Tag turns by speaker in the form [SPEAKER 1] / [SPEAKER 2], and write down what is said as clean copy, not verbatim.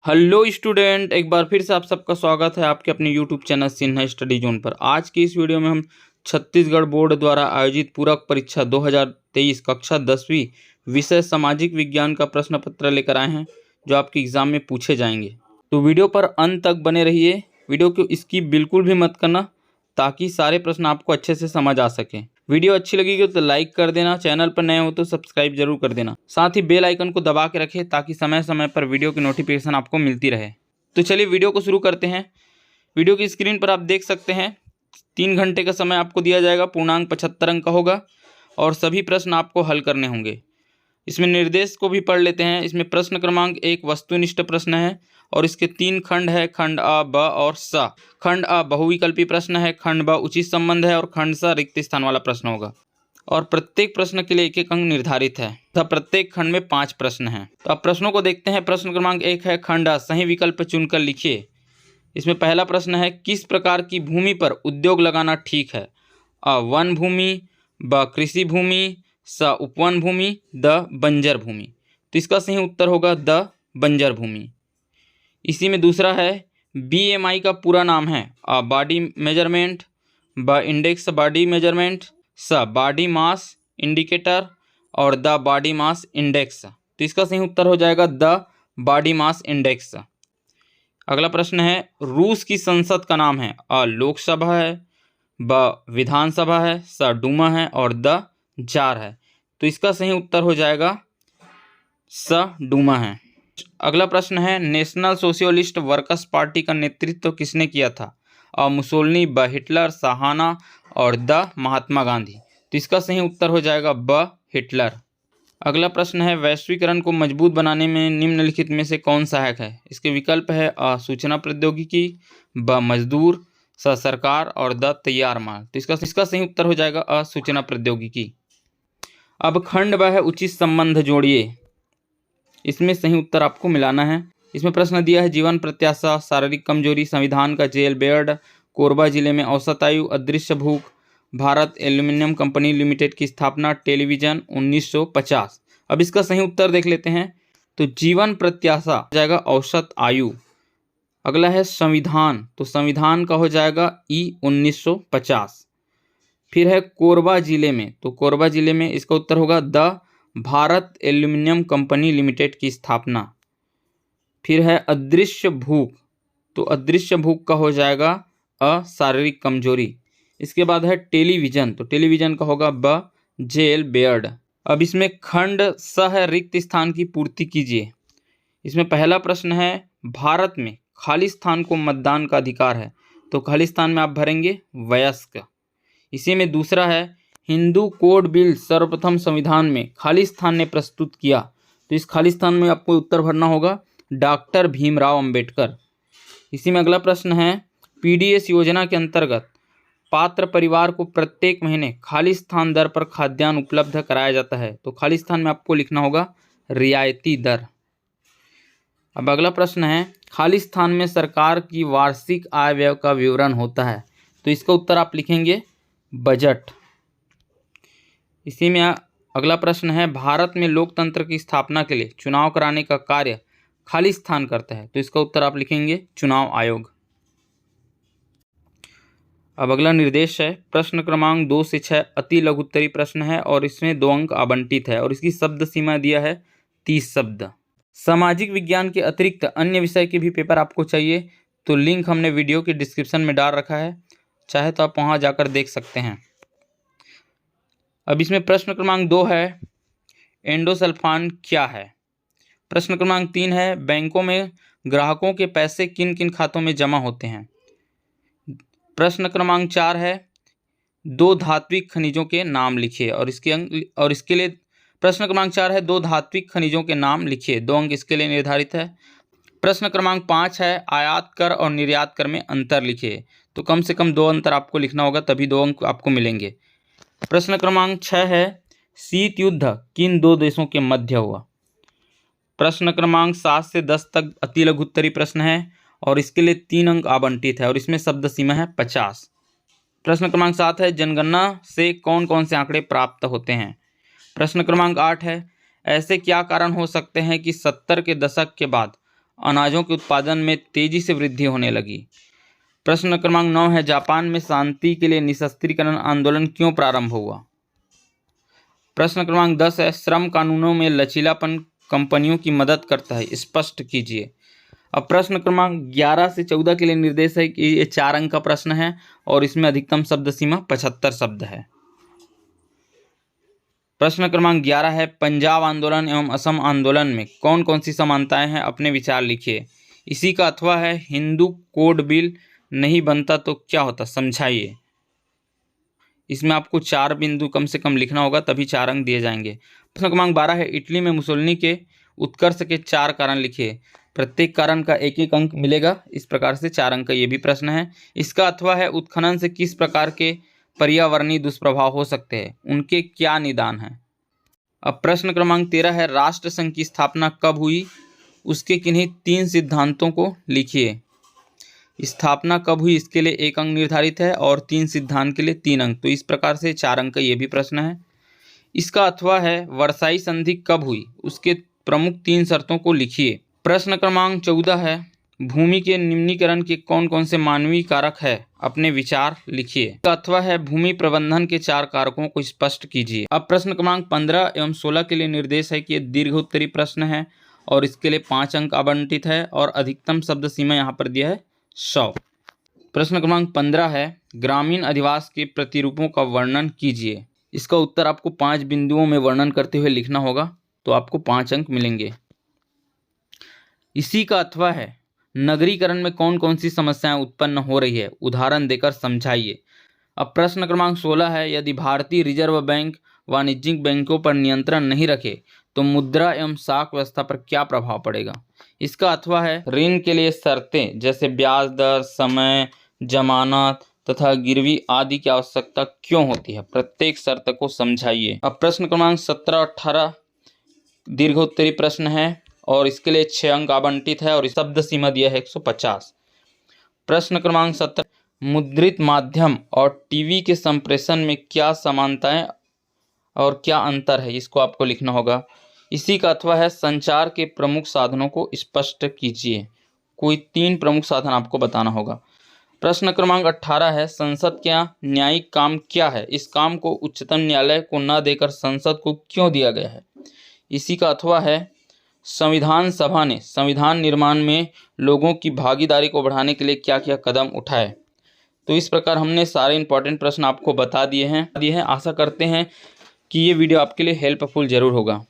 [SPEAKER 1] Hello student, एक बार फिर से आप सबका स्वागत है आपके अपने YouTube channel Sinha study zone पर। आज की इस वीडियो में हम छत्तीसगढ़ बोर्ड द्वारा आयोजित पूरक परीक्षा 2023 कक्षा 10वीं विषय सामाजिक विज्ञान का प्रश्न पत्र लेकर आए हैं जो आपके एग्जाम में पूछे जाएंगे। तो वीडियो पर अंत तक बने रहिए, वीडियो को स्किप बिल्कुल भी मत करना ताकि सारे प्रश्न आपको अच्छे से समझ आ सके। वीडियो अच्छी लगेगी तो लाइक कर देना, चैनल पर नए हो तो सब्सक्राइब जरूर कर देना, साथ ही बेल आइकन को दबा के रखें ताकि समय समय पर वीडियो की नोटिफिकेशन आपको मिलती रहे। तो चलिए वीडियो को शुरू करते हैं। वीडियो की स्क्रीन पर आप देख सकते हैं 3 घंटे का समय आपको दिया जाएगा, पूर्णांक 75 अंक का होगा और सभी प्रश्न आपको हल करने होंगे। इसमें निर्देश को भी पढ़ लेते हैं। इसमें प्रश्न क्रमांक 1 वस्तुनिष्ठ प्रश्न है और इसके 3 खंड है, खंड अ, ब और स। खंड अ बहुविकल्पी प्रश्न है, खंड ब उचित संबंध है और खंड स रिक्त स्थान वाला प्रश्न होगा। और प्रत्येक प्रश्न के लिए 1-1 अंक निर्धारित है तथा प्रत्येक खंड में 5 प्रश्न हैं। तो अब प्रश्नों को देखते हैं। प्रश्न क्रमांक 1 है, खंड अ, सही विकल्प चुनकर लिखिए। इसमें पहला प्रश्न है, किस प्रकार की भूमि पर उद्योग लगाना ठीक है? अ वन भूमि, ब कृषि भूमि, स उपवन भूमि, द बंजर भूमि। तो इसका सही उत्तर होगा द बंजर भूमि। इसी में दूसरा है, बीएमआई का पूरा नाम है? अ बॉडी मेजरमेंट, ब इंडेक्स बॉडी मेजरमेंट, स बॉडी मास इंडिकेटर और द बॉडी मास इंडेक्स। तो इसका सही उत्तर हो जाएगा द बॉडी मास इंडेक्स। अगला प्रश्न है, रूस की संसद का नाम है? अ लोकसभा है, ब विधानसभा है, स डूमा है और द जार है। तो इसका सही उत्तर हो जाएगा स डूमा है। अगला प्रश्न है, नेशनल सोशलिस्ट वर्कर्स पार्टी का नेतृत्व किसने किया था? अ मुसोलिनी, ब हिटलर, सहाना और द महात्मा गांधी। तो इसका सही उत्तर हो जाएगा ब हिटलर। अगला प्रश्न है, वैश्वीकरण को मजबूत बनाने में निम्नलिखित में से कौन सहायक है? इसके विकल्प है अ सूचना प्रौद्योगिकी, ब मजदूर, स सरकार और द तैयार माल। तो इसका सही उत्तर हो जाएगा अ सूचना प्रौद्योगिकी। अब खंड ब है, उचित संबंध जोड़िए। इसमें सही उत्तर आपको मिलाना है। इसमें प्रश्न दिया है, जीवन प्रत्याशा, शारीरिक कमजोरी, संविधान का जेल बेयर्ड, कोरबा जिले में औसत आयु, अदृश्य भूख, भारत एल्यूमिनियम कंपनी लिमिटेड की स्थापना, टेलीविजन 1950। अब इसका सही उत्तर देख लेते हैं। तो जीवन प्रत्याशा हो जाएगा औसत आयु। अगला है संविधान, तो संविधान का हो जाएगा ई 1950। फिर है कोरबा जिले में, तो कोरबा जिले में इसका उत्तर होगा the Bharat aluminium company limited की स्थापना। फिर है अदृश्य भूख, तो अदृश्य भूख का हो जाएगा अ शारीरिक कमजोरी। इसके बाद है टेलीविजन, तो टेलीविजन का होगा ब जेल बेयर्ड। अब इसमें खंड स है, रिक्त स्थान की पूर्ति कीजिए। इसमें पहला प्रश्न है, भारत में खाली स्थान को मतदान का अधिकार है? तो खाली स्थान में आप भरेंगे वयस्क। इसी में दूसरा है, हिंदू कोड बिल सर्वप्रथम संविधान में खाली स्थान ने प्रस्तुत किया? तो इस खाली स्थान में आपको उत्तर भरना होगा डॉक्टर भीमराव अंबेडकर। इसी में अगला प्रश्न है, पीडीएस योजना के अंतर्गत पात्र परिवार को प्रत्येक महीने खाली स्थान दर पर खाद्यान्न उपलब्ध कराया जाता है? तो खाली स्थान में आपको लिखना होगा रियायती दर। अब अगला प्रश्न है, खाली स्थान में सरकार की वार्षिक आय व्यय का विवरण होता है? तो इसका उत्तर आप लिखेंगे बजट। इसी में अगला प्रश्न है, भारत में लोकतंत्र की स्थापना के लिए चुनाव कराने का कार्य खाली स्थान करता है? तो इसका उत्तर आप लिखेंगे चुनाव आयोग। अब अगला निर्देश है, प्रश्न क्रमांक 2 से 6 अति लघुत्तरी प्रश्न है और इसमें 2 अंक आवंटित है और इसकी शब्द सीमा दिया है 30 शब्द। सामाजिक विज्ञान के अतिरिक्त अन्य विषय के भी पेपर आपको चाहिए तो लिंक हमने वीडियो के डिस्क्रिप्शन में डाल रखा है, चाहे तो आप वहाँ जाकर देख सकते हैं। अब इसमें प्रश्न क्रमांक 2 है, एंडोसल्फान क्या है? प्रश्न क्रमांक 3 है, बैंकों में ग्राहकों के पैसे किन किन खातों में जमा होते हैं? प्रश्न क्रमांक 4 है, 2 धात्विक खनिजों के नाम लिखिए और इसके लिए प्रश्न क्रमांक 4 है, 2 धात्विक खनिजों के नाम लिखिए। 2 अंक इसके लिए निर्धारित है। प्रश्न क्रमांक 5 है, आयात कर और निर्यात कर में अंतर लिखिए। तो कम से कम 2 अंतर आपको लिखना होगा, तभी 2 अंक आपको मिलेंगे। प्रश्न क्रमांक 6 है, शीत युद्ध किन 2 देशों के मध्य हुआ? प्रश्न क्रमांक 7 से 10 तक अति लघुत्तरी प्रश्न है और इसके लिए 3 अंक आवंटित है और इसमें शब्द सीमा है 50। प्रश्न क्रमांक 7 है, जनगणना से कौन कौन से आंकड़े प्राप्त होते हैं? प्रश्न क्रमांक 8 है, ऐसे क्या कारण हो सकते हैं कि 70 के दशक के बाद अनाजों के उत्पादन में तेजी से वृद्धि होने लगी। प्रश्न क्रमांक 9 है, जापान में शांति के लिए निशस्त्रीकरण आंदोलन क्यों प्रारंभ हुआ? प्रश्न क्रमांक 10 है, श्रम कानूनों में लचीलापन कंपनियों की मदद करता है, स्पष्ट कीजिए। अब प्रश्न क्रमांक 11 से 14 के लिए निर्देश है कि ये 4 अंक का प्रश्न है और इसमें अधिकतम शब्द सीमा 75 शब्द है। प्रश्न क्रमांक 11 है, पंजाब आंदोलन एवं असम आंदोलन में कौन कौन सी समानताएं हैं, अपने विचार लिखिए। इसी का अथवा है, हिंदू कोड बिल नहीं बनता तो क्या होता, समझाइए। इसमें आपको 4 बिंदु कम से कम लिखना होगा, तभी 4 अंक दिए जाएंगे। प्रश्न क्रमांक 12 है, इटली में मुसोलिनी के उत्कर्ष के 4 कारण लिखिए। प्रत्येक कारण का 1-1 अंक मिलेगा। इस प्रकार से 4 अंक का ये भी प्रश्न है। इसका अथवा है, उत्खनन से किस प्रकार के पर्यावरणीय दुष्प्रभाव हो सकते हैं, उनके क्या निदान हैं। अब प्रश्न क्रमांक 13 है, राष्ट्र संघ की स्थापना कब हुई, उसके किन्हीं 3 सिद्धांतों को लिखिए। स्थापना कब हुई, इसके लिए 1 अंक निर्धारित है और 3 सिद्धांत के लिए 3 अंक। तो इस प्रकार से 4 अंक का ये भी प्रश्न है। इसका अथवा है, वर्साई संधि कब हुई, उसके प्रमुख 3 शर्तों को लिखिए। प्रश्न क्रमांक 14 है, भूमि के निम्नीकरण के कौन कौन से मानवीय कारक है, अपने विचार लिखिए। इसका अथवा है, भूमि प्रबंधन के 4 कारकों को स्पष्ट कीजिए। अब प्रश्न क्रमांक 15 एवं 16 के लिए निर्देश है कि ये दीर्घोत्तरी प्रश्न है और इसके लिए 5 अंक आवंटित है और अधिकतम शब्द सीमा यहाँ पर दिया है 100। प्रश्न क्रमांक 15 है, ग्रामीण अधिवास के प्रतिरूपों का वर्णन कीजिए। इसका उत्तर आपको 5 बिंदुओं में वर्णन करते हुए लिखना होगा, तो आपको 5 अंक मिलेंगे। इसी का अथवा है, नगरीकरण में कौन कौन सी समस्याएं उत्पन्न हो रही है, उदाहरण देकर समझाइए। अब प्रश्न क्रमांक 16 है, यदि भारतीय रिजर्व बैंक वाणिज्यिक बैंकों पर नियंत्रण नहीं रखे तो मुद्रा एवं साख व्यवस्था पर क्या प्रभाव पड़ेगा। इसका अथवा है, ऋण के लिए शर्तें जैसे ब्याज दर, समय, जमानत तथा गिरवी आदि की आवश्यकता क्यों होती है, प्रत्येक शर्त को समझाइए। अब प्रश्न क्रमांक 17 और 18 दीर्घोत्तरी प्रश्न है और इसके लिए 6 अंक आवंटित है और शब्द सीमा दिया है 150। प्रश्न क्रमांक 17, मुद्रित माध्यम और टीवी के संप्रेषण में क्या समानताएं और क्या अंतर है, इसको आपको लिखना होगा। इसी का अथवा है, संचार के प्रमुख साधनों को स्पष्ट कीजिए। कोई 3 प्रमुख साधन आपको बताना होगा। प्रश्न क्रमांक 18 है, संसद का न्यायिक काम क्या है, इस काम को उच्चतम न्यायालय को न देकर संसद को क्यों दिया गया है। इसी का अथवा है, संविधान सभा ने संविधान निर्माण में लोगों की भागीदारी को बढ़ाने के लिए क्या क्या कदम उठाए। तो इस प्रकार हमने सारे इंपॉर्टेंट प्रश्न आपको बता दिए हैं। आशा करते हैं कि ये वीडियो आपके लिए हेल्पफुल जरूर होगा।